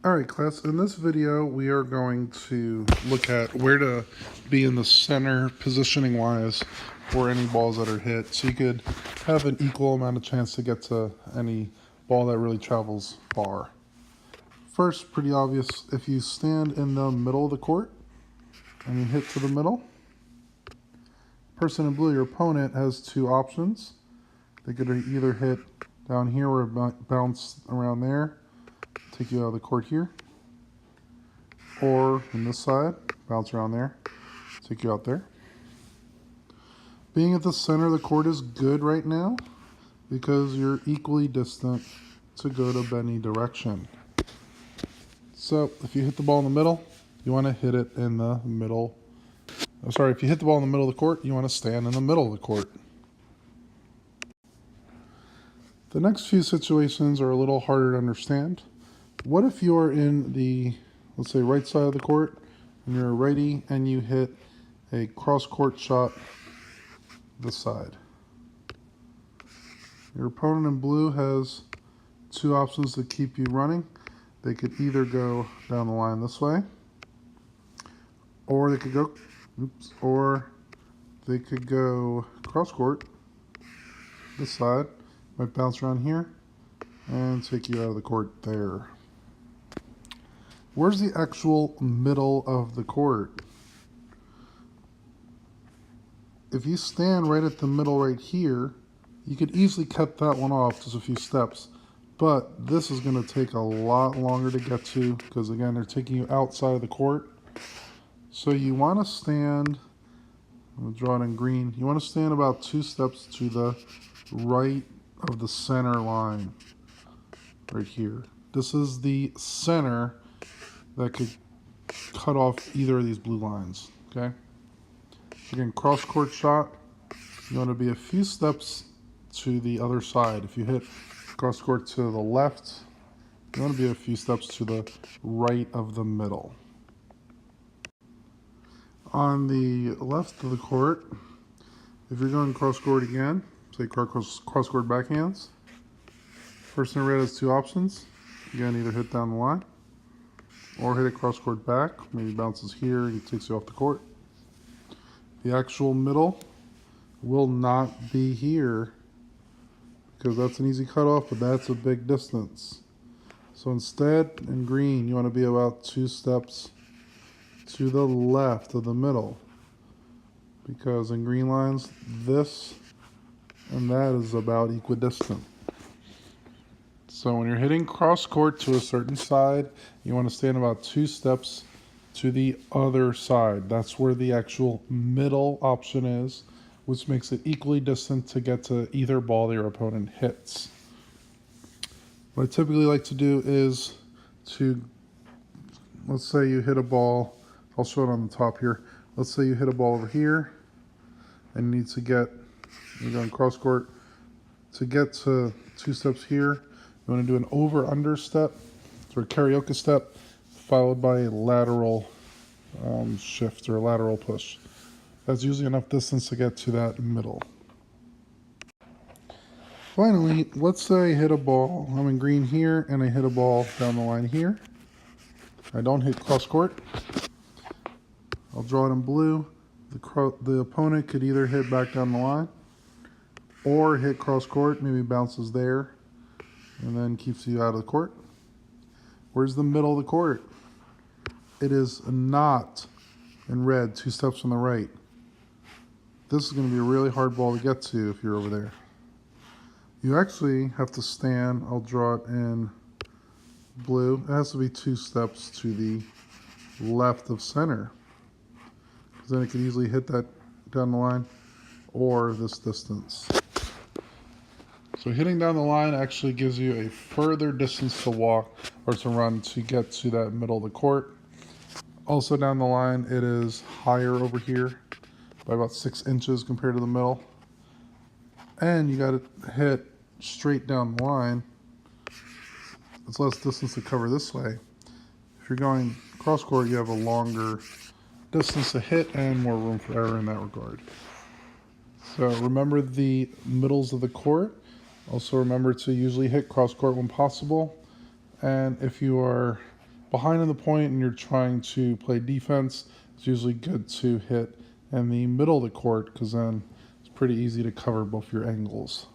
Alright class, in this video we are going to look at where to be in the center positioning wise for any balls that are hit, so you could have an equal amount of chance to get to any ball that really travels far. First, pretty obvious, if you stand in the middle of the court and you hit to the middle, person in blue, your opponent, has two options. They could either hit down here or bounce around there, take you out of the court here, or on this side, bounce around there, take you out there. Being at the center of the court is good right now because you're equally distant to go to any direction. So if you hit the ball in the middle, you want to hit it in the middle. If you hit the ball in the middle of the court, you want to stand in the middle of the court. The next few situations are a little harder to understand. What if you're in the, let's say, right side of the court, and you're a righty and you hit a cross-court shot this side? Your opponent in blue has two options to keep you running. They could either go down the line this way, or they could go, cross-court this side, might bounce around here, and take you out of the court there. Where's the actual middle of the court? If you stand right at the middle right here, you could easily cut that one off just a few steps. But this is going to take a lot longer to get to because, again, they're taking you outside of the court. So you want to stand, I'll draw it in green, you want to stand about 2 steps to the right of the center line right here. This is the center that could cut off either of these blue lines, okay? Again, cross-court shot, you want to be a few steps to the other side. If you hit cross-court to the left, you want to be a few steps to the right of the middle. On the left of the court, if you're going cross-court again, say cross-court backhands, person in red has two options. Again, either hit down the line or hit it cross-court back, maybe bounces here and takes you off the court. The actual middle will not be here because that's an easy cutoff, but that's a big distance. So instead, in green, you want to be about 2 steps to the left of the middle, because in green lines, this and that is about equidistant. So when you're hitting cross court to a certain side, you want to stand about 2 steps to the other side. That's where the actual middle option is, which makes it equally distant to get to either ball that your opponent hits. What I typically like to do is let's say you hit a ball, I'll show it on the top here. Let's say you hit a ball over here and you need to you're going cross court, to get to 2 steps here, you want to do an over-under step, or a karaoke step, followed by a lateral shift or a lateral push. That's usually enough distance to get to that middle. Finally, let's say I hit a ball, I'm in green here, and I hit a ball down the line here. I don't hit cross court. I'll draw it in blue. The opponent could either hit back down the line or hit cross court, maybe bounces there, and then keeps you out of the court. Where's the middle of the court? It is not in red, 2 steps on the right. This is going to be a really hard ball to get to if you're over there. You actually have to stand, I'll draw it in blue. It has to be 2 steps to the left of center, because then it could easily hit that down the line or this distance. So hitting down the line actually gives you a further distance to walk or to run to get to that middle of the court. Also down the line, it is higher over here by about 6 inches compared to the middle. And you got to hit straight down the line. It's less distance to cover this way. If you're going cross court, you have a longer distance to hit and more room for error in that regard. So remember the middles of the court. Also remember to usually hit cross court when possible. And if you are behind in the point and you're trying to play defense, it's usually good to hit in the middle of the court because then it's pretty easy to cover both your angles.